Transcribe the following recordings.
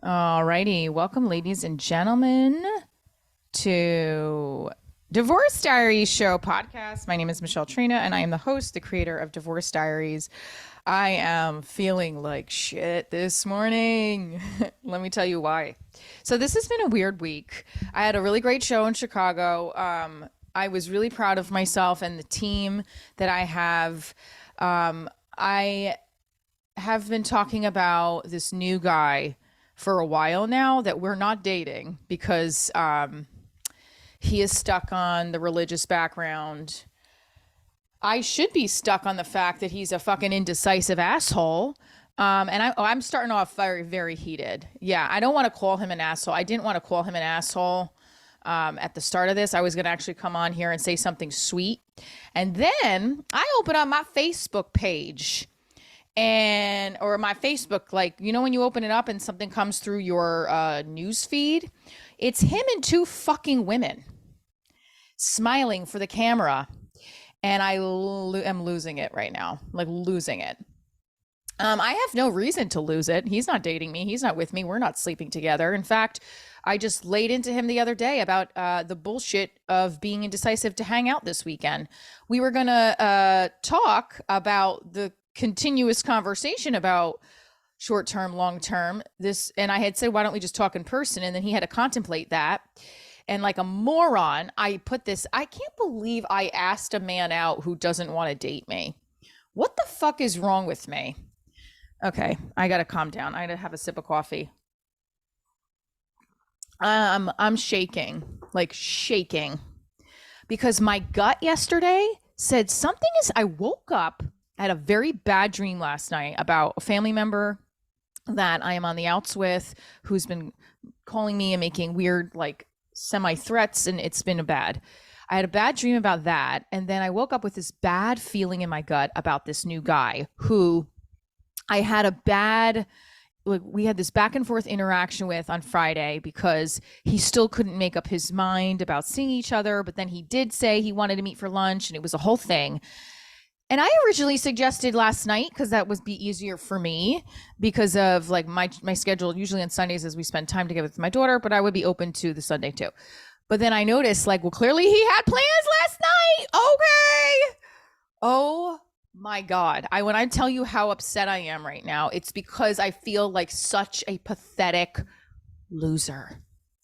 Alrighty, welcome, ladies and gentlemen, to Divorce Diaries Show podcast. My name is Michelle Trina, and I am the host, the creator of Divorce Diaries. I am feeling like shit this morning. Let me tell you why. So this has been a weird week. I had a really great show in Chicago. I was really proud of myself and the team that I have. I have been talking about this new guy for a while now that we're not dating because he is stuck on the religious background. I should be stuck on the fact that he's a fucking indecisive asshole. And I'm starting off very, very heated. Yeah, I don't want to call him an asshole. I didn't want to call him an asshole at the start of this. I was going to actually come on here and say something sweet. And then I open up my Facebook page or my Facebook, like, when you open it up and something comes through your news feed, it's him and two fucking women smiling for the camera. And I am losing it right now, like losing it. I have no reason to lose it. He's not dating me. He's not with me. We're not sleeping together. In fact, I just laid into him the other day about the bullshit of being indecisive to hang out this weekend. We were going to talk about the continuous conversation about short-term, long-term. And I had said, why don't we just talk in person? And then he had to contemplate that. And like a moron, I can't believe I asked a man out who doesn't want to date me. What the fuck is wrong with me? Okay, I gotta calm down. I gotta have a sip of coffee. I'm shaking, like shaking, because my gut yesterday said I woke up, I had a very bad dream last night about a family member that I am on the outs with, who's been calling me and making weird, like, semi-threats, and it's been bad. I had a bad dream about that, and then I woke up with this bad feeling in my gut about this new guy who I had we had this back and forth interaction with on Friday because he still couldn't make up his mind about seeing each other, but then he did say he wanted to meet for lunch, and it was a whole thing. And I originally suggested last night, because that would be easier for me because of like my schedule usually on Sundays as we spend time together with my daughter, but I would be open to the Sunday too. But then I noticed, like, well, clearly he had plans last night. Okay. Oh my God. When I tell you how upset I am right now, it's because I feel like such a pathetic loser.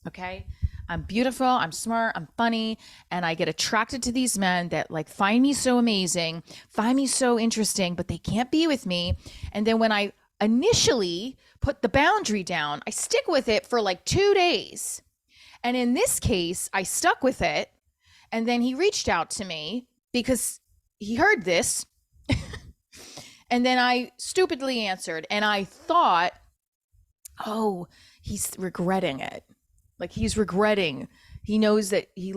Okay. I'm beautiful, I'm smart, I'm funny, and I get attracted to these men that like find me so amazing, find me so interesting, but they can't be with me. And then when I initially put the boundary down, I stick with it for like 2 days. And in this case, I stuck with it. And then he reached out to me because he heard this. And then I stupidly answered. And I thought, oh, he's regretting it. Like he's regretting. He knows that he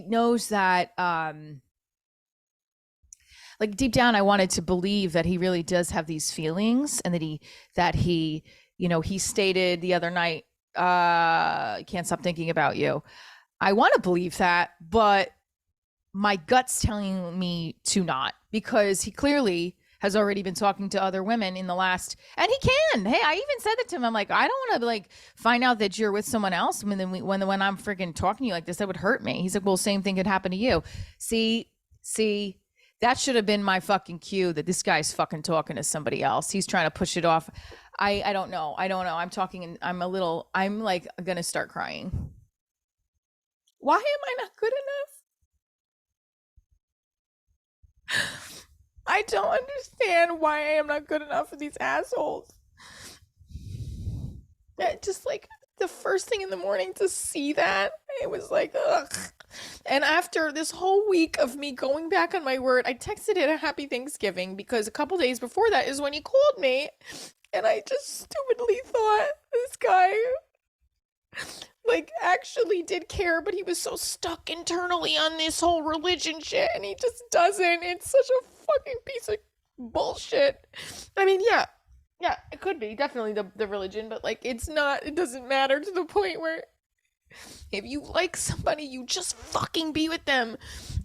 knows that like deep down I wanted to believe that he really does have these feelings, and that he he stated the other night, can't stop thinking about you. I want to believe that, but my gut's telling me to not, because he clearly has already been talking to other women in the last, and he can. Hey, I even said that to him. I'm like, I don't want to like find out that you're with someone else when I'm freaking talking to you like this, that would hurt me. He's like, well, same thing could happen to you. See, that should have been my fucking cue that this guy's fucking talking to somebody else. He's trying to push it off. I don't know. I'm like gonna start crying. Why am I not good enough? I don't understand why I am not good enough for these assholes. Just like the first thing in the morning to see that, it was like, ugh. And after this whole week of me going back on my word, I texted it a happy Thanksgiving, because a couple days before that is when he called me. And I just stupidly thought this guy like actually did care, but he was so stuck internally on this whole religion shit, and he just doesn't. It's such a fucking piece of bullshit. I mean, yeah, it could be definitely the religion, but like it doesn't matter to the point where if you like somebody, you just fucking be with them.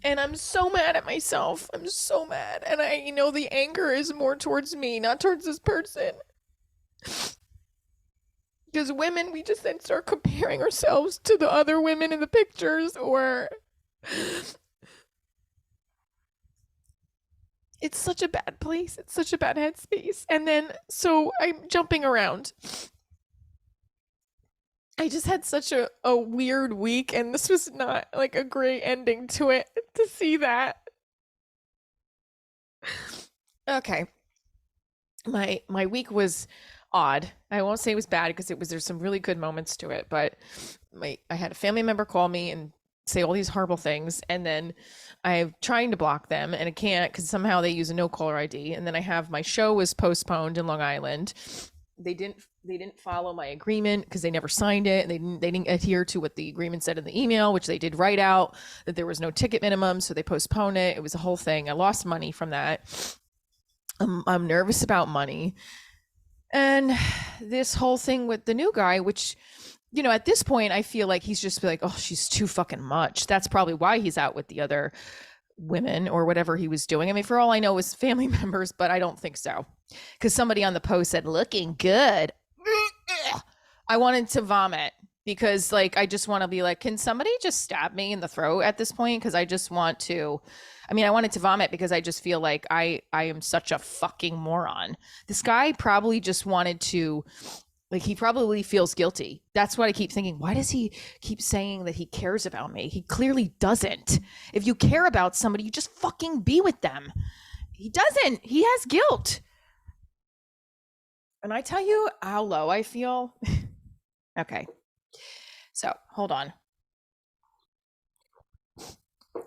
And I'm so mad at myself. I'm so mad. And I know the anger is more towards me, not towards this person. Because women, we just then start comparing ourselves to the other women in the pictures, or it's such a bad place. It's such a bad headspace. And then, so I'm jumping around. I just had such a weird week, and this was not like a great ending to it to see that. Okay. My week was odd. I won't say it was bad because there's some really good moments to it, but I had a family member call me and say all these horrible things, and then I'm trying to block them and I can't because somehow they use a no caller ID, and then I have my show was postponed in Long Island. They didn't follow my agreement because they never signed it, and they didn't adhere to what the agreement said in the email, which they did write out that there was no ticket minimum, so they postponed it. It was a whole thing. I lost money from that. I'm nervous about money. And this whole thing with the new guy, which, at this point, I feel like he's just like, oh, she's too fucking much. That's probably why he's out with the other women or whatever he was doing. I mean, for all I know, it was family members, but I don't think so. Because somebody on the post said, looking good. I wanted to vomit because, like, I just want to be like, can somebody just stab me in the throat at this point? Because I just want to. I wanted to vomit because I just feel like I am such a fucking moron. This guy probably just wanted to, like, he probably feels guilty. That's what I keep thinking. Why does he keep saying that he cares about me? He clearly doesn't. If you care about somebody, you just fucking be with them. He doesn't. He has guilt. And I tell you how low I feel. Okay. So hold on.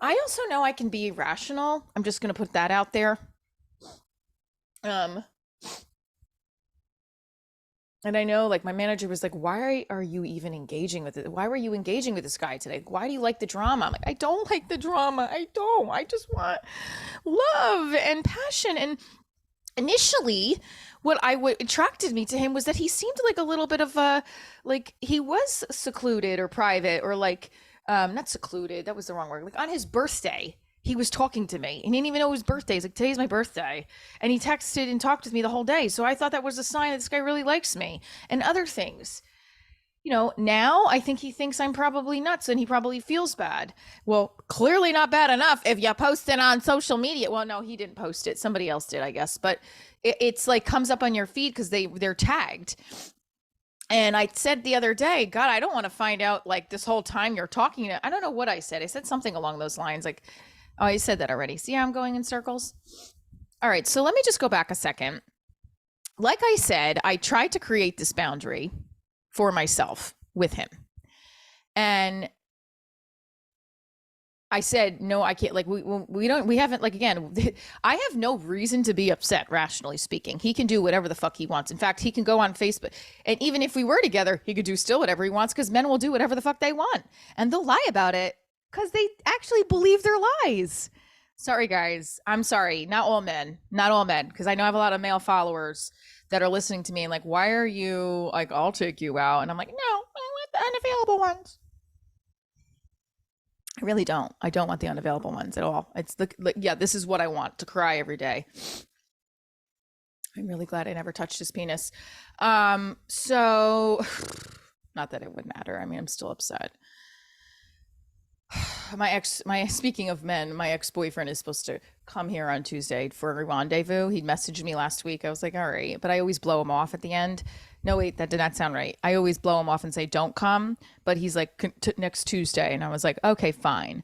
I also know I can be rational. I'm just going to put that out there. And I know, like, my manager was like, why are you even engaging with it? Why were you engaging with this guy today? Why do you like the drama? I'm like, I don't like the drama. I don't. I just want love and passion. And initially, what attracted me to him was that he seemed like a little bit of a, like, he was secluded or private, or like, not secluded, that was the wrong word. Like, on his birthday, he was talking to me. He didn't even know his birthday. He's like, today's my birthday. And he texted and talked with me the whole day. So I thought that was a sign that this guy really likes me. And other things. Now I think he thinks I'm probably nuts and he probably feels bad. Well, clearly not bad enough if you post it on social media. Well, no, he didn't post it. Somebody else did, I guess. But it's like comes up on your feed because they're tagged. And I said the other day, God, I don't want to find out, like, this whole time you're talking to, I don't know what I said. I said something along those lines. Like, oh, I said that already. See how I'm going in circles? All right. So let me just go back a second. Like I said, I tried to create this boundary for myself with him. And I said, no, I can't, like, we haven't, like, again, I have no reason to be upset, rationally speaking. He can do whatever the fuck he wants. In fact, he can go on Facebook. And even if we were together, he could do still whatever he wants, because men will do whatever the fuck they want. And they'll lie about it because they actually believe their lies. Sorry, guys. I'm sorry. Not all men. Because I know I have a lot of male followers that are listening to me and like, why are you like, I'll take you out. And I'm like, no, I want the unavailable ones. I really don't. I don't want the unavailable ones at all. It's yeah, this is what I want, to cry every day. I'm really glad I never touched his penis. So not that it would matter. I'm still upset. Speaking of men, my ex-boyfriend is supposed to come here on Tuesday for a rendezvous. He messaged me last week. I was like, all right, but I always blow him off at the end. No, wait, that did not sound right. I always blow him off and say, don't come. But he's like, next Tuesday. And I was like, okay, fine.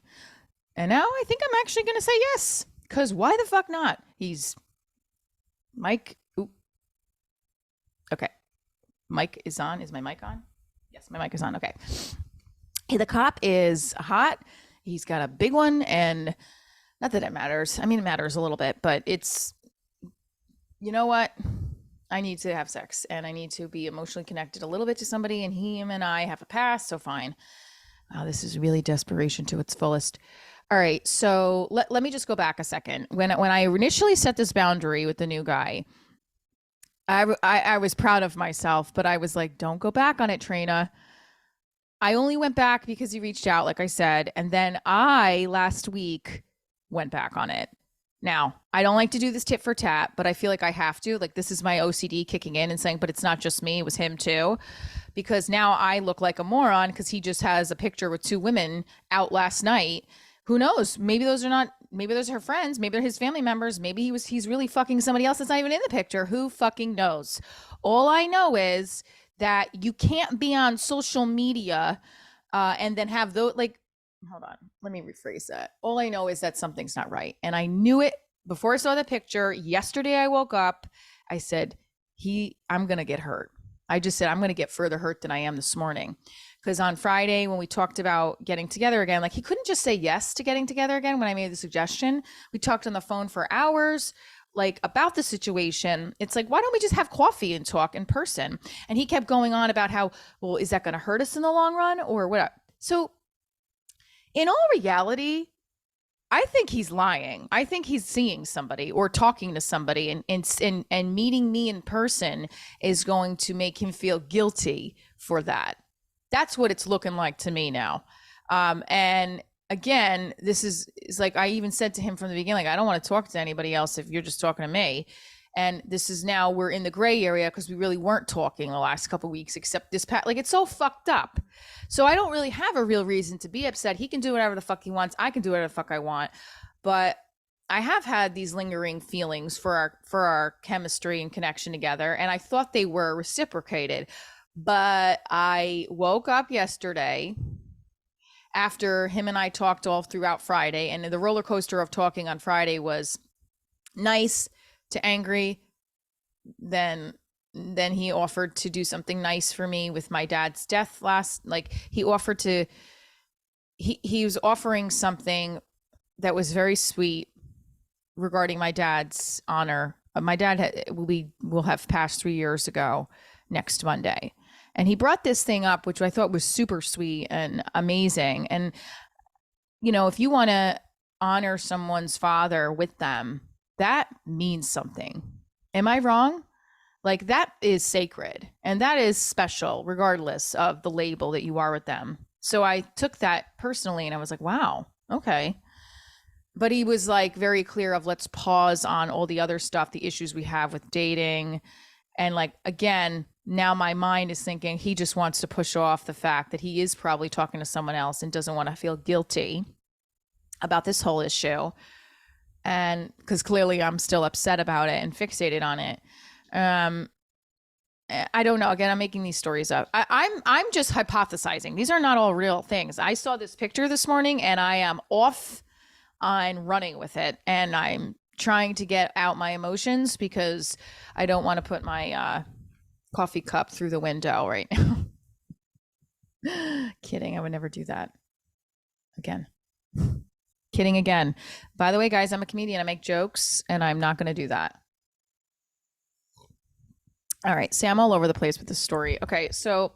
And now I think I'm actually going to say yes. Because why the fuck not? He's Mike. Ooh. Okay. Mic is on. Is my mic on? Yes, my mic is on. Okay. Hey, the cop is hot. He's got a big one. And not that it matters. It matters a little bit. But it's, you know what? I need to have sex and I need to be emotionally connected a little bit to somebody, and him and I have a past, so fine. Wow, this is really desperation to its fullest. All right, so let me just go back a second. When I initially set this boundary with the new guy, I was proud of myself, but I was like, don't go back on it, Trina. I only went back because he reached out, like I said, and then I last week went back on it. Now, I don't like to do this tit for tat, but I feel like I have to. Like, this is my OCD kicking in and saying, but it's not just me, it was him too. because now I look like a moron because he just has a picture with two women out last night. Who knows? Maybe those are her friends, maybe they're his family members, maybe he's really fucking somebody else that's not even in the picture. Who fucking knows? All I know is that you can't be on social media and then have those like, hold on, let me rephrase that. All I know is that something's not right. And I knew it before I saw the picture. Yesterday I woke up, I said, I'm going to get hurt. I just said, I'm going to get further hurt than I am this morning. Because on Friday, when we talked about getting together again, like he couldn't just say yes to getting together again when I made the suggestion. We talked on the phone for hours, like about the situation. It's like, why don't we just have coffee and talk in person? And he kept going on about how, well, is that going to hurt us in the long run or what? So in all reality, I think he's lying. I think he's seeing somebody or talking to somebody, and meeting me in person is going to make him feel guilty for that. That's what it's looking like to me now. And again, this is like, I even said to him from the beginning, like, I don't want to talk to anybody else if you're just talking to me. And this is now, we're in the gray area because we really weren't talking the last couple of weeks, except this like, it's so fucked up. So I don't really have a real reason to be upset. He can do whatever the fuck he wants. I can do whatever the fuck I want. But I have had these lingering feelings for our chemistry and connection together. And I thought they were reciprocated. But I woke up yesterday after him and I talked all throughout Friday, and the roller coaster of talking on Friday was nice to angry. Then he offered to do something nice for me with my dad's death he was offering something that was very sweet regarding my dad's honor. My dad will have passed 3 years ago next Monday. And he brought this thing up, which I thought was super sweet and amazing. And, you know, if you want to honor someone's father with them, that means something. Am I wrong? Like, that is sacred and that is special, regardless of the label that you are with them. So I took that personally and I was like, wow, okay. But he was like very clear of, let's pause on all the other stuff, the issues we have with dating. And like, again, now my mind is thinking he just wants to push off the fact that he is probably talking to someone else and doesn't want to feel guilty about this whole issue. And because clearly I'm still upset about it and fixated on it. I don't know. Again, I'm making these stories up. I'm just hypothesizing. These are not all real things. I saw this picture this morning and I am off on running with it. And I'm trying to get out my emotions because I don't want to put my coffee cup through the window right now. Kidding. I would never do that again. Kidding again. By the way, guys, I'm a comedian. I make jokes and I'm not going to do that. All right. Say I'm all over the place with this story. Okay. So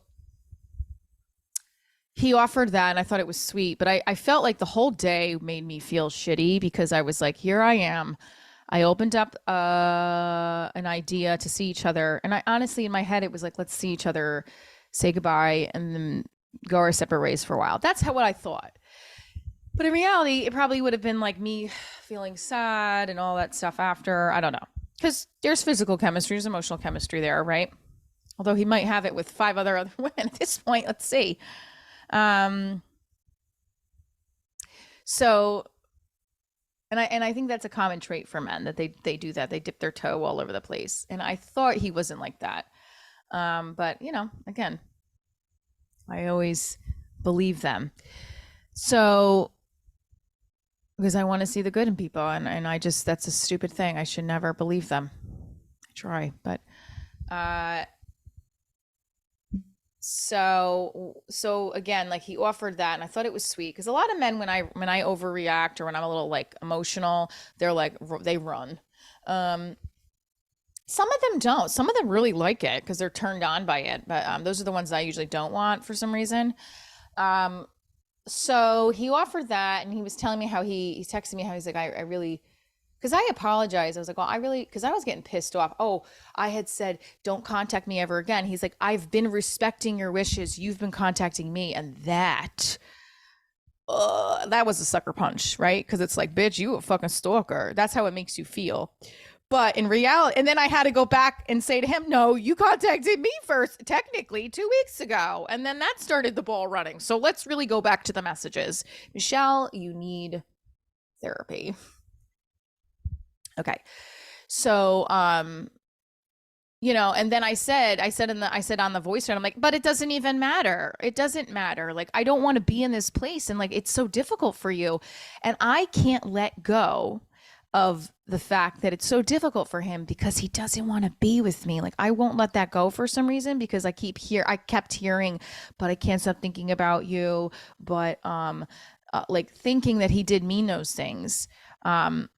he offered that and I thought it was sweet, but I felt like the whole day made me feel shitty because I was like, here I am. I opened up an idea to see each other. And I honestly, in my head, it was like, let's see each other, say goodbye, and then go our separate ways for a while. That's what I thought. But in reality, it probably would have been like me feeling sad and all that stuff after. I don't know. Because there's physical chemistry, there's emotional chemistry there, right? Although he might have it with 5 other women at this point. Let's see. So, and I think that's a common trait for men, that they do that. They dip their toe all over the place. And I thought he wasn't like that. But you know, again, I always believe them. So, because I want to see the good in people, and I just, that's a stupid thing. I should never believe them. I try, but so again, like he offered that, and I thought it was sweet because a lot of men, when I overreact or when I'm a little like emotional, they're like, they run. Some of them don't. Some of them really like it because they're turned on by it. But those are the ones that I usually don't want for some reason. So he offered that, and he was telling me how he texted me how he's like, I really, because I apologized. I was like, well, because I was getting pissed off. Oh, I had said, don't contact me ever again. He's like, I've been respecting your wishes. You've been contacting me. And that was a sucker punch, right? Because it's like, bitch, you a fucking stalker. That's how it makes you feel. But in reality, and then I had to go back and say to him, no, you contacted me first, technically 2 weeks ago. And then that started the ball running. So let's really go back to the messages. Michelle, you need therapy. Okay. So, and then I said on the voice note, I'm like, but it doesn't even matter. It doesn't matter. Like, I don't want to be in this place. And like, it's so difficult for you. And I can't let go of the fact that it's so difficult for him because he doesn't want to be with me. Like, I won't let that go for some reason because I kept hearing, but I can't stop thinking about you. But, like thinking that he did mean those things. But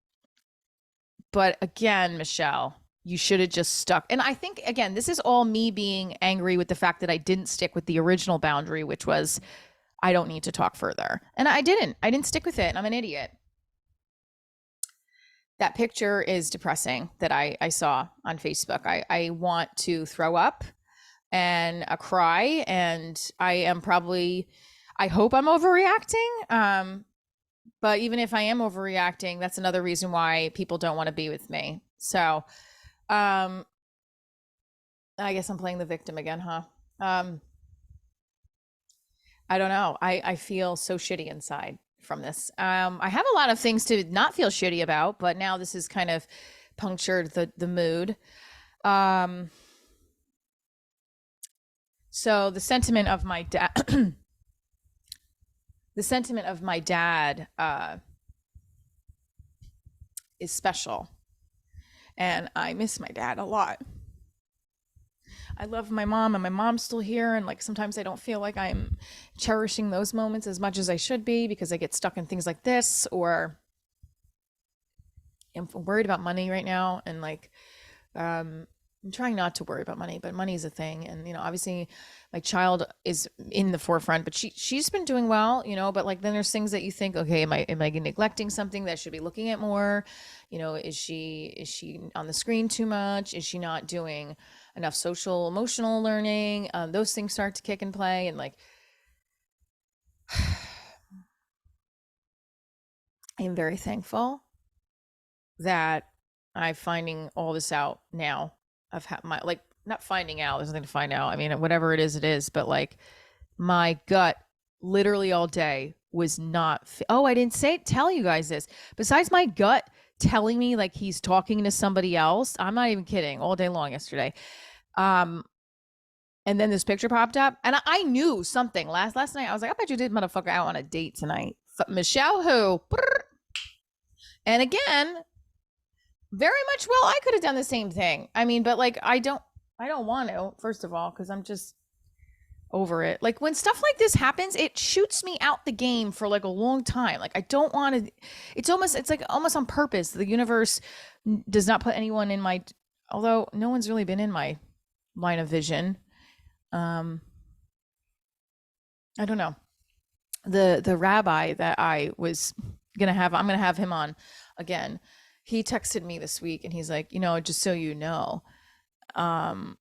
again, Michelle, you should have just stuck. And I think, again, this is all me being angry with the fact that I didn't stick with the original boundary, which was I don't need to talk further. And I didn't stick with it. I'm an idiot. That picture is depressing that I saw on Facebook. I want to throw up and cry. And I hope I'm overreacting. But even if I am overreacting, that's another reason why people don't want to be with me. So, I guess I'm playing the victim again, huh? I don't know. I feel so shitty inside from this. I have a lot of things to not feel shitty about, but now this has kind of punctured the mood. So the sentiment of my dad, is special. And I miss my dad a lot. I love my mom, and my mom's still here. And like sometimes I don't feel like I'm cherishing those moments as much as I should be because I get stuck in things like this, or I'm worried about money right now. And like, I'm trying not to worry about money, but money is a thing. And, obviously my child is in the forefront, but she's been doing well, but like, then there's things that you think, okay, am I neglecting something that I should be looking at more? Is she on the screen too much? Is she not doing enough social emotional learning? Those things start to kick and play. And like, I am very thankful that I'm finding all this out now. I've had my, like, not finding out, there's nothing to find out. I mean, whatever it is, but like my gut literally all day was not, I didn't tell you guys this. Besides my gut telling me like he's talking to somebody else, I'm not even kidding, all day long yesterday. And then this picture popped up and I knew something last night. I was like, I bet you did motherfucker out on a date tonight. Michelle who? And again, very much well, I could have done the same thing. I mean, but like, I don't want to, first of all, because I'm just over it. Like when stuff like this happens, it shoots me out the game for like a long time. Like I don't want to, it's like almost on purpose. The universe does not put anyone in my, although no one's really been in my line of vision. I don't know. The rabbi that I'm gonna have him on again. He texted me this week and he's like, just so you know, I'll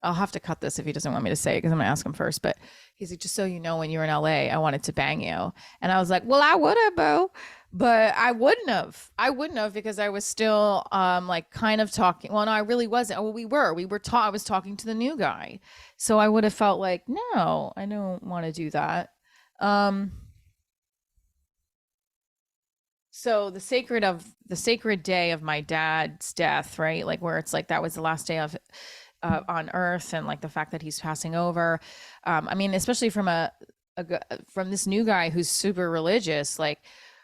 have to cut this if he doesn't want me to say it because I'm gonna ask him first. But he's like, just so you know, when you were in LA, I wanted to bang you. And I was like, well, I would have, boo. But I wouldn't have because I was still like kind of talking. Well, no, I really wasn't. Well, I was talking to the new guy. So I would have felt like, no, I don't want to do that. So the sacred day of my dad's death, right? Like where it's like that was the last day of on earth, and like the fact that he's passing over. I mean, especially from from this new guy who's super religious, like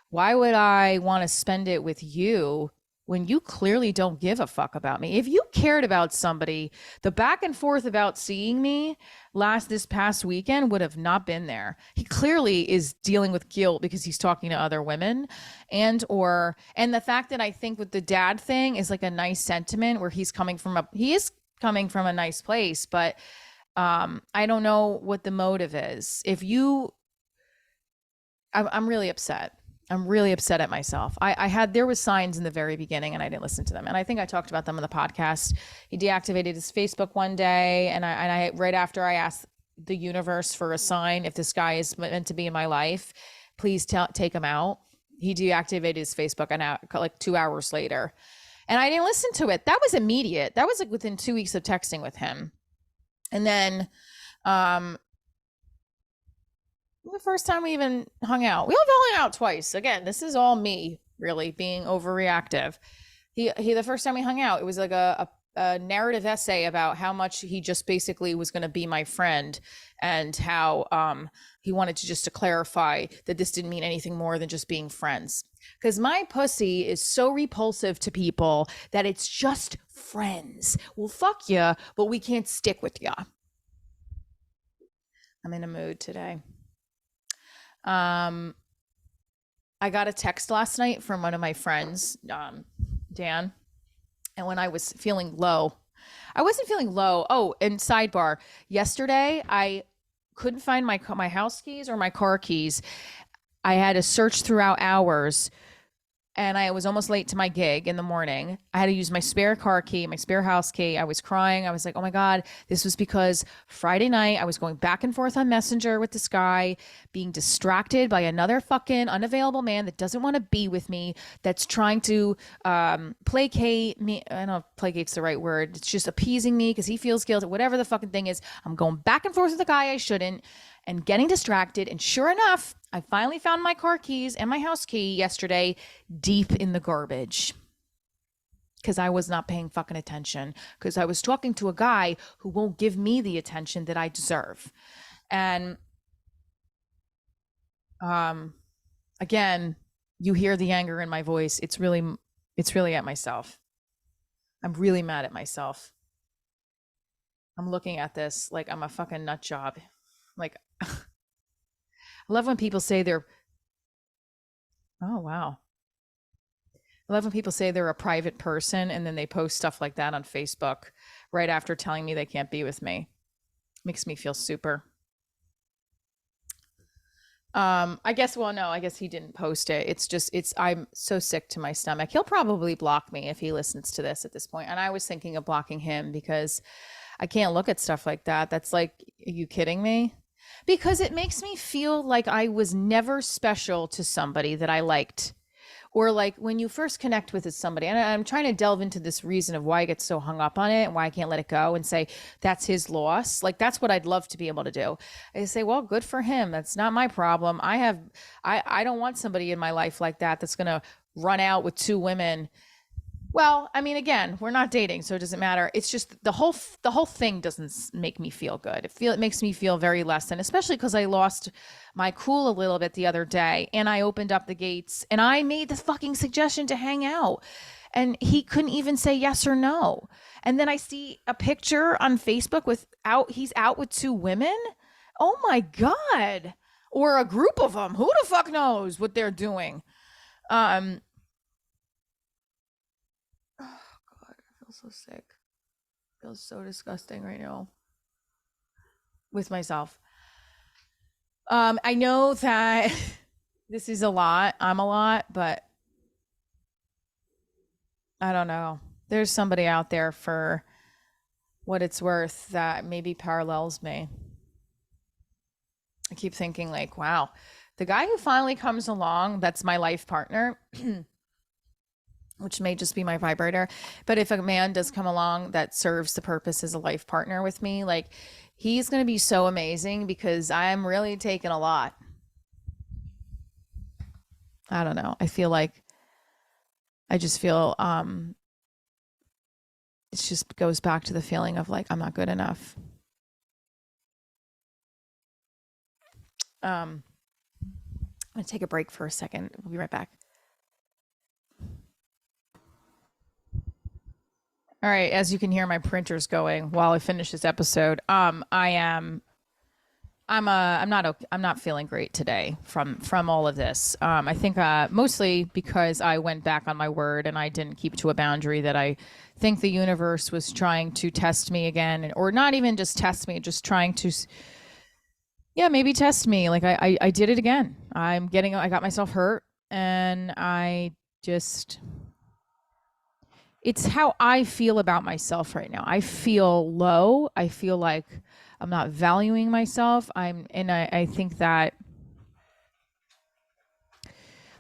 why would I want to spend it with you when you clearly don't give a fuck about me? If you cared about somebody, the back and forth about seeing me this past weekend would have not been there. He clearly is dealing with guilt because he's talking to other women, and the fact that I think with the dad thing is like a nice sentiment where he is coming from a nice place, but I don't know what the motive is. I'm really upset. I'm really upset at myself. There was signs in the very beginning and I didn't listen to them. And I think I talked about them in the podcast. He deactivated his Facebook one day. And I right after I asked the universe for a sign, if this guy is meant to be in my life, please take him out. He deactivated his Facebook like 2 hours later. And I didn't listen to it. That was immediate. That was like within 2 weeks of texting with him. And then um the first time we even hung out, we only hung out twice. Again, this is all me really being overreactive. He the first time we hung out, it was like a narrative essay about how much he just basically was going to be my friend, and how he wanted to just to clarify that this didn't mean anything more than just being friends. Because my pussy is so repulsive to people that it's just friends. Well, fuck ya, but we can't stick with ya. I'm in a mood today. Um, I got a text last night from one of my friends, Dan. And when I was feeling low, I wasn't feeling low. Oh, and sidebar, yesterday I couldn't find my house keys or my car keys. I had to search throughout hours, and I was almost late to my gig in the morning. I had to use my spare car key, my spare house key. I was crying. I was like, oh my God, this was because Friday night I was going back and forth on Messenger with this guy, being distracted by another fucking unavailable man that doesn't want to be with me, that's trying to placate me. I don't know if placate's the right word. It's just appeasing me because he feels guilty, whatever the fucking thing is. I'm going back and forth with a guy I shouldn't, and getting distracted. And sure enough, I finally found my car keys and my house key yesterday deep in the garbage, because I was not paying fucking attention, because I was talking to a guy who won't give me the attention that I deserve. And again, you hear the anger in my voice. It's really at myself. I'm really mad at myself. I'm looking at this like I'm a fucking nut job. Like, I love when people say they're, oh, wow. I love when people say they're a private person and then they post stuff like that on Facebook right after telling me they can't be with me. Makes me feel super. I guess, well, no, I guess he didn't post it. I'm so sick to my stomach. He'll probably block me if he listens to this at this point. And I was thinking of blocking him because I can't look at stuff like that. That's like, are you kidding me? Because it makes me feel like I was never special to somebody that I liked. Or like when you first connect with somebody, and I'm trying to delve into this reason of why I get so hung up on it and why I can't let it go and say that's his loss. Like, that's what I'd love to be able to do. I say, well, good for him. That's not my problem. I don't want somebody in my life like that that's going to run out with two women. Well, I mean, again, we're not dating, so it doesn't matter. It's just the whole thing doesn't make me feel good. It makes me feel very less than, especially because I lost my cool a little bit the other day, and I opened up the gates and I made the fucking suggestion to hang out, and he couldn't even say yes or no. And then I see a picture on Facebook he's out with two women. Oh my God. Or a group of them. Who the fuck knows what they're doing? So sick. Feels so disgusting right now with myself. I know that this is a lot. I'm a lot, but I don't know. There's somebody out there, for what it's worth, that maybe parallels me. I keep thinking like, wow, the guy who finally comes along, that's my life partner, which may just be my vibrator. But if a man does come along that serves the purpose as a life partner with me, like, he's going to be so amazing, because I'm really taking a lot. I don't know. I just feel, it just goes back to the feeling of like, I'm not good enough. I'm going to take a break for a second. We'll be right back. All right, as you can hear, my printer's going while I finish this episode. I'm not feeling great today from all of this. I think mostly because I went back on my word and I didn't keep to a boundary that I think the universe was trying to test me again, or not even just test me, just trying to, yeah, maybe test me. Like, I did it again. I got myself hurt, and it's how I feel about myself right now. I feel low. I feel like I'm not valuing myself. I think that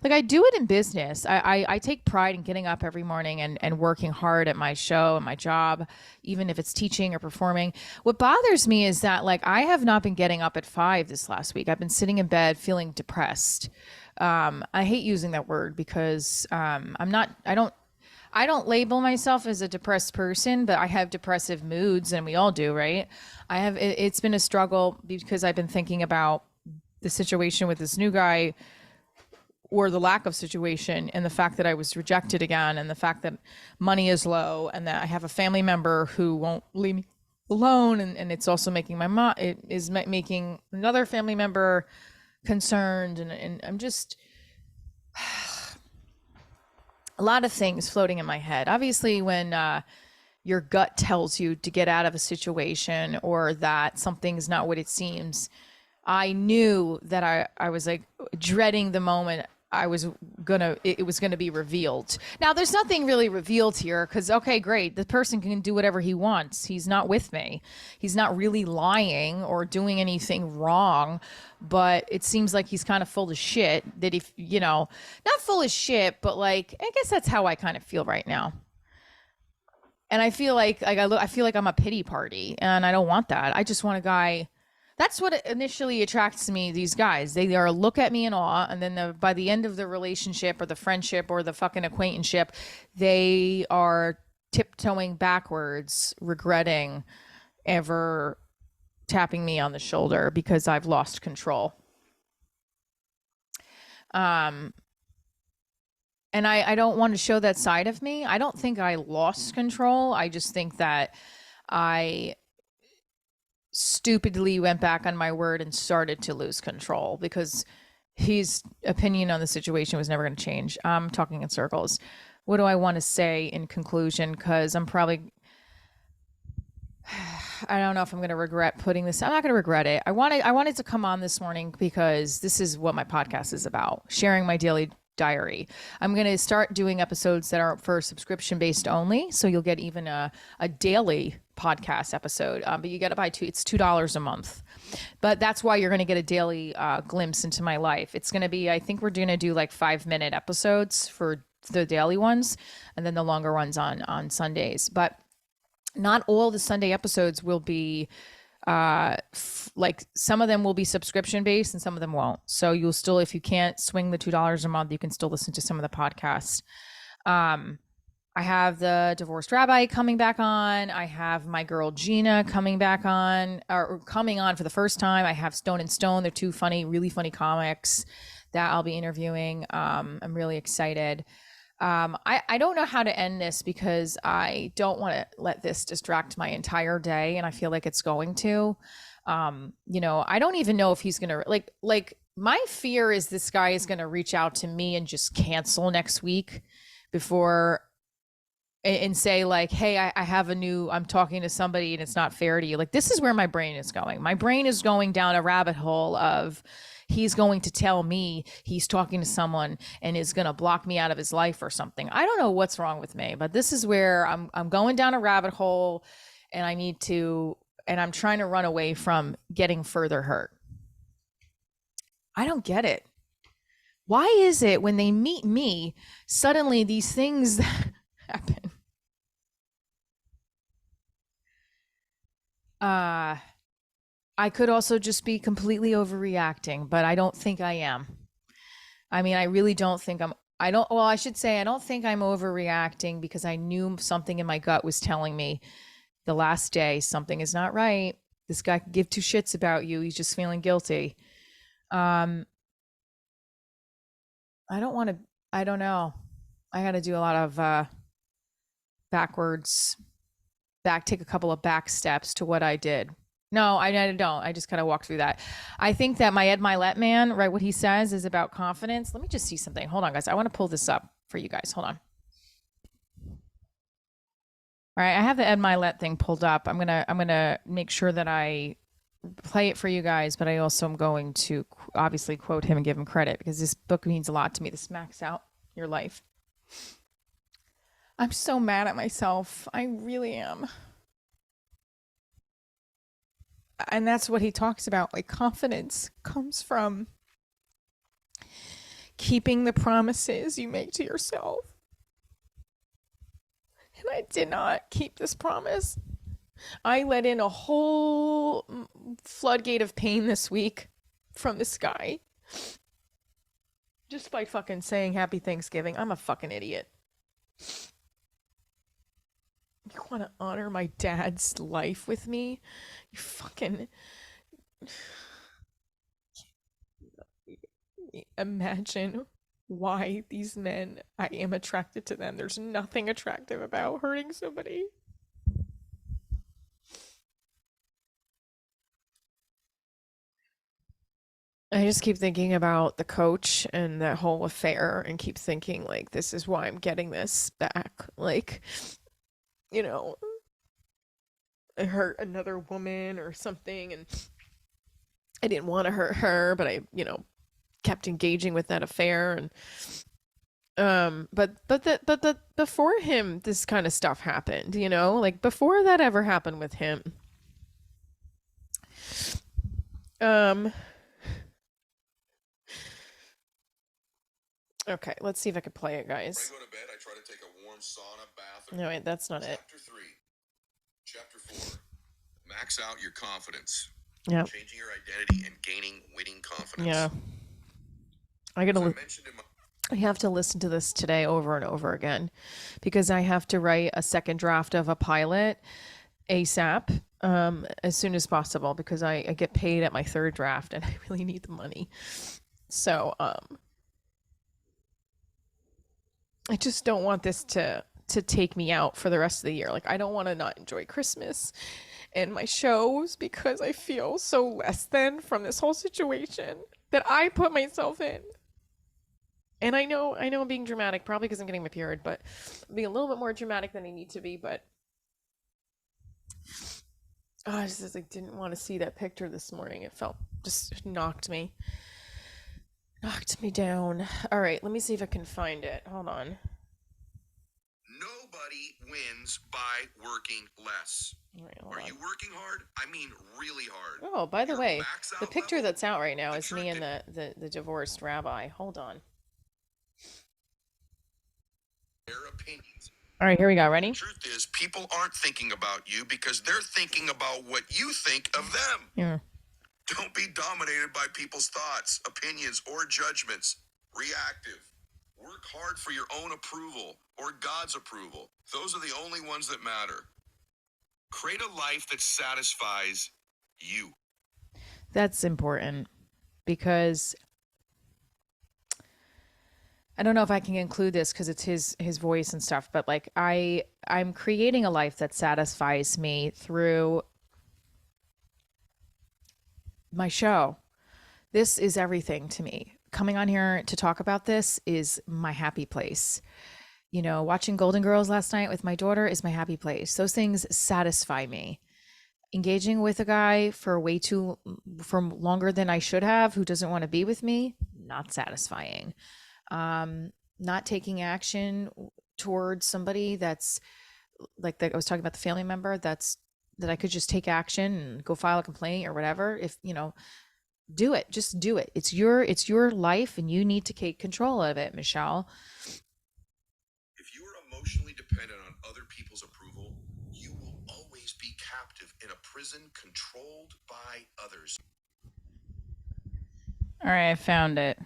Like I do it in business. I take pride in getting up every morning and working hard at my show and my job, even if it's teaching or performing. What bothers me is that like I have not been getting up at 5 this last week. I've been sitting in bed feeling depressed. I hate using that word because I'm not. I don't label myself as a depressed person, but I have depressive moods, and we all do, right? It's been a struggle because I've been thinking about the situation with this new guy or the lack of situation and the fact that I was rejected again and the fact that money is low and that I have a family member who won't leave me alone and it's also making my mom it is making another family member concerned and I'm just a lot of things floating in my head. Obviously when your gut tells you to get out of a situation or that something's not what it seems, I knew that I was like dreading the moment I was it was gonna be revealed. Now there's nothing really revealed here because okay, great, the person can do whatever he wants. He's not with me. He's not really lying or doing anything wrong, but it seems like he's kind of full of shit. That if not full of shit, but like I guess that's how I kind of feel right now. And I feel like I feel like I'm a pity party, and I don't want that. I just want a guy. That's what initially attracts me. These guys, they are look at me in awe, and then by the end of the relationship or the friendship or the fucking acquaintanceship, they are tiptoeing backwards, regretting ever tapping me on the shoulder because I've lost control. Um, and I don't want to show that side of me. I don't think I lost control. I just think that I stupidly went back on my word and started to lose control because his opinion on the situation was never going to change. I'm talking in circles. What do I want to say in conclusion? Because I'm probably, I don't know if I'm going to regret putting this. I'm not going to regret it. I wanted to come on this morning because this is what my podcast is about, sharing my daily diary. I'm going to start doing episodes that are for subscription based only. So you'll get even a daily podcast episode, but you got to buy it's $2 a month. But that's why you're going to get a daily glimpse into my life. It's going to be, I think we're going to do like 5-minute episodes for the daily ones and then the longer ones on Sundays. But not all the Sunday episodes will be like some of them will be subscription based and some of them won't. So you'll still, if you can't swing the $2 a month, you can still listen to some of the podcasts. I have the Divorced Rabbi coming back on. I have my girl Gina coming back on or coming on for the first time. I have Stone and Stone. They're two really funny comics that I'll be interviewing. I'm really excited. I don't know how to end this because I don't want to let this distract my entire day, and I feel like it's going to. I don't even know if he's gonna like. My fear is this guy is gonna reach out to me and just cancel next week before and say like, hey, I have I'm talking to somebody and it's not fair to you. Like this is where my brain is going. My brain is going down a rabbit hole of he's going to tell me he's talking to someone and is going to block me out of his life or something. I don't know what's wrong with me, but this is where I'm going down a rabbit hole and I'm trying to run away from getting further hurt. I don't get it. Why is it when they meet me, suddenly these things happen? I could also just be completely overreacting, but I don't think I am. I mean, I really don't think I should say I don't think I'm overreacting because I knew something in my gut was telling me the last day something is not right. This guy can give two shits about you. He's just feeling guilty. I don't want to, I don't know. I got to do a lot of take a couple of back steps to what I did. No, I don't. I just kind of walked through that. I think that my Ed Milet man, right, what he says is about confidence. Let me just see something. Hold on, guys. I want to pull this up for you guys. Hold on. All right, I have the Ed Milet thing pulled up. I'm gonna make sure that I play it for you guys, but I also am going to obviously quote him and give him credit because this book means a lot to me. This maps out your life. I'm so mad at myself. I really am. And that's what he talks about. Like confidence comes from keeping the promises you make to yourself. And I did not keep this promise. I let in a whole floodgate of pain this week from this guy just by fucking saying happy Thanksgiving. I'm a fucking idiot. You want to honor my dad's life with me? You fucking imagine why these men, I am attracted to them. There's nothing attractive about hurting somebody. I just keep thinking about the coach and that whole affair and keep thinking, like, this is why I'm getting this back. Like, you know, I hurt another woman or something and I didn't want to hurt her, but I, kept engaging with that affair and but before him this kind of stuff happened, like before that ever happened with him. Um okay, let's see if I can play it, guys. Before I go to bed, I try to take a warm sauna bath. No, wait, that's not it. Chapter 4. Max out your confidence. Yeah. Changing your identity and gaining winning confidence. Yeah. I have to listen to this today over and over again because I have to write a second draft of a pilot ASAP, as soon as possible because I get paid at my third draft and I really need the money. So I just don't want this to take me out for the rest of the year. Like, I don't want to not enjoy Christmas and my shows because I feel so less than from this whole situation that I put myself in. And I know I'm being dramatic, probably because I'm getting my period, but I'm being a little bit more dramatic than I need to be. But I just like didn't want to see that picture this morning. It just knocked me down. All right, let me see if I can find it. Hold on. Nobody wins by working less. Right, Are you working hard? I mean, really hard. Oh, by the way, the picture that's out right now is me and the divorced rabbi. Hold on. Their opinions. All right, here we go. Ready? The truth is, people aren't thinking about you because they're thinking about what you think of them. Yeah. Don't be dominated by people's thoughts, opinions, or judgments. Reactive. Work hard for your own approval or God's approval. Those are the only ones that matter. Create a life that satisfies you. That's important because I don't know if I can include this because it's his voice and stuff, but like I'm creating a life that satisfies me through my show. This is everything to me. Coming on here to talk about this is my happy place. Watching Golden Girls last night with my daughter is my happy place. Those things satisfy me. Engaging with a guy for longer than I should have, who doesn't want to be with me, not satisfying. Not taking action towards somebody that's like I was talking about the family member that I could just take action and go file a complaint or whatever. If do it, just do it. It's your life and you need to take control of it, Michelle. If you are emotionally dependent on other people's approval, you will always be captive in a prison controlled by others. All right, I found it.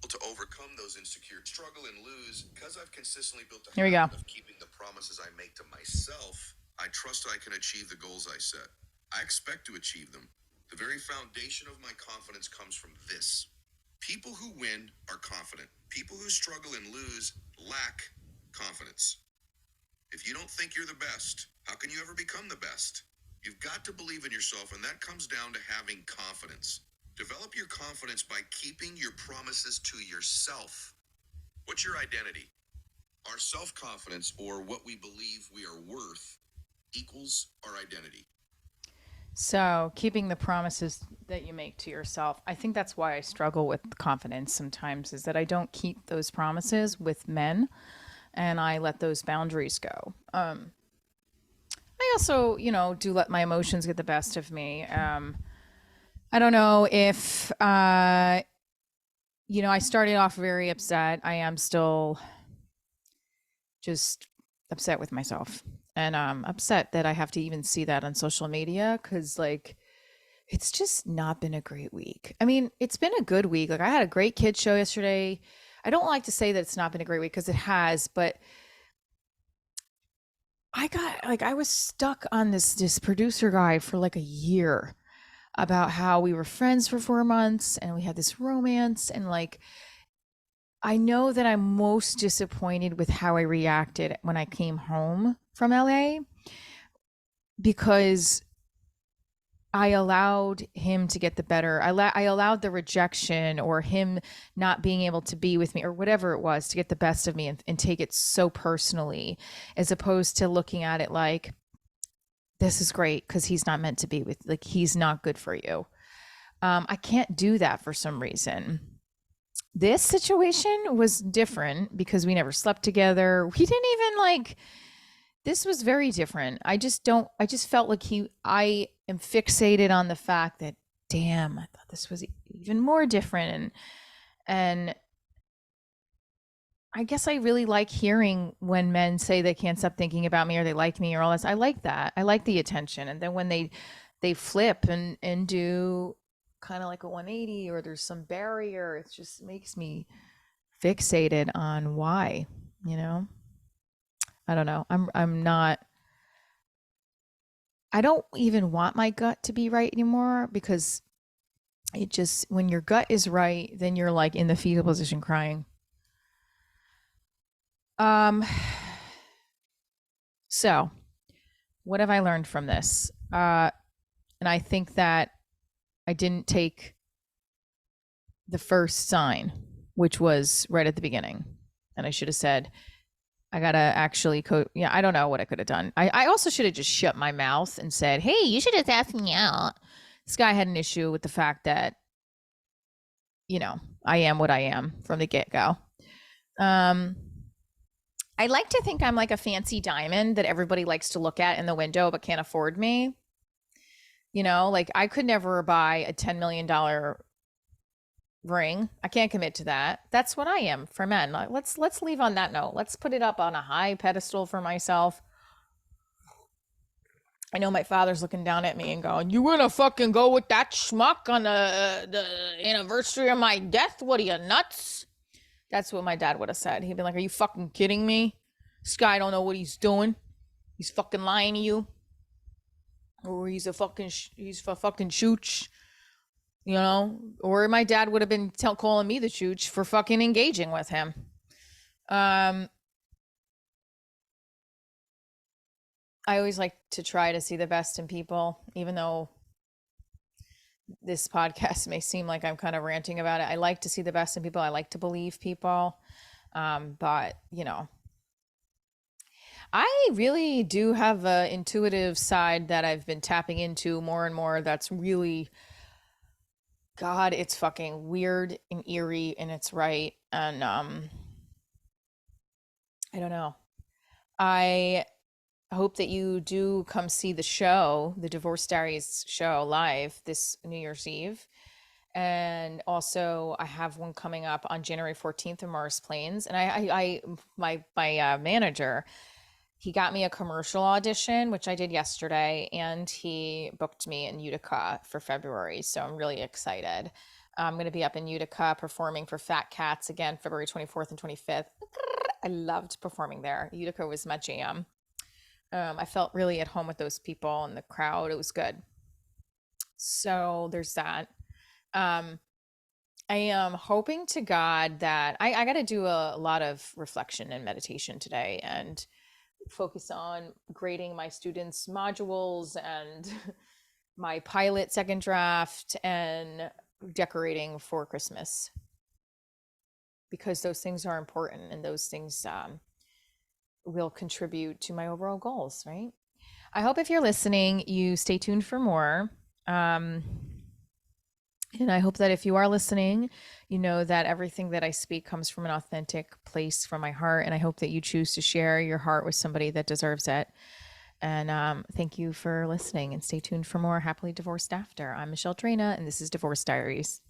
To overcome those insecurities, struggle and lose, because I've consistently built a habit of keeping the promises I make to myself. I trust I can achieve the goals I set. I expect to achieve them. The very foundation of my confidence comes from this. People who win are confident. People who struggle and lose lack confidence. If you don't think you're the best, how can you ever become the best? You've got to believe in yourself, and that comes down to having confidence. Develop your confidence by keeping your promises to yourself. What's your identity? Our self-confidence, or what we believe we are worth, equals our identity. So, keeping the promises that you make to yourself. I think that's why I struggle with confidence sometimes, is that I don't keep those promises with men and I let those boundaries go. I also, do let my emotions get the best of me. I don't know if I started off very upset. I am still just upset with myself. And upset that I have to even see that on social media because, like, it's just not been a great week. I mean, it's been a good week. Like, I had a great kid show yesterday. I don't like to say that it's not been a great week because it has, but I was stuck on this producer guy for like a year about how we were friends for 4 months and we had this romance, and like I know that I'm most disappointed with how I reacted when I came home from LA because I allowed him to get the better. I allowed the rejection or him not being able to be with me or whatever it was to get the best of me and take it so personally, as opposed to looking at it like, this is great because he's not meant to be with, like, he's not good for you. I can't do that for some reason. This situation was different because we never slept together. We didn't even like, this was very different. I just felt like I am fixated on the fact that, damn, I thought this was even more different. And I guess I really like hearing when men say they can't stop thinking about me or they like me or all this. I like that. I like the attention. And then when they flip and do kind of like a 180 or there's some barrier, it just makes me fixated on why, you know? I don't know. I'm not, I don't even want my gut to be right anymore because it just, when your gut is right, then you're like in the fetal position crying. Um so what have I learned from this? And I think that I didn't take the first sign, which was right at the beginning. And I should have said, I gotta actually yeah, I don't know what I could have done. I also should have just shut my mouth and said, hey, you should have asked me out. This guy had an issue with the fact that, I am what I am from the get-go. I like to think I'm like a fancy diamond that everybody likes to look at in the window but can't afford me. Like I could never buy a $10 million ring. I can't commit to that. That's what I am for men. Let's leave on that note. Let's put it up on a high pedestal for myself. I know my father's looking down at me and going, "You gonna fucking go with that schmuck on the anniversary of my death? What are you, nuts?" That's what my dad would have said. He'd be like, "Are you fucking kidding me? This guy don't know what he's doing. He's fucking lying to you, or he's a fucking shooch." Or my dad would have been calling me the chooch for fucking engaging with him. I always like to try to see the best in people, even though this podcast may seem like I'm kind of ranting about it. I like to see the best in people. I like to believe people. But, I really do have an intuitive side that I've been tapping into more and more. That's really, God, it's fucking weird and eerie and it's right. And I don't know. I hope that you do come see the show, the Divorce Diaries show live this New Year's Eve. And also I have one coming up on January 14th in Morris Plains. And my manager, he got me a commercial audition, which I did yesterday, and he booked me in Utica for February. So I'm really excited. I'm going to be up in Utica performing for Fat Cats again, February 24th and 25th. I loved performing there. Utica was my jam. I felt really at home with those people and the crowd. It was good. So there's that. Um, I am hoping to God that I got to do a lot of reflection and meditation today and focus on grading my students' modules and my pilot second draft and decorating for Christmas, because those things are important and those things will contribute to my overall goals, right? I hope if you're listening, you stay tuned for more. And I hope that if you are listening, you know that everything that I speak comes from an authentic place from my heart. And I hope that you choose to share your heart with somebody that deserves it. And thank you for listening, and stay tuned for more Happily Divorced After. I'm Michelle Trina, and this is Divorce Diaries.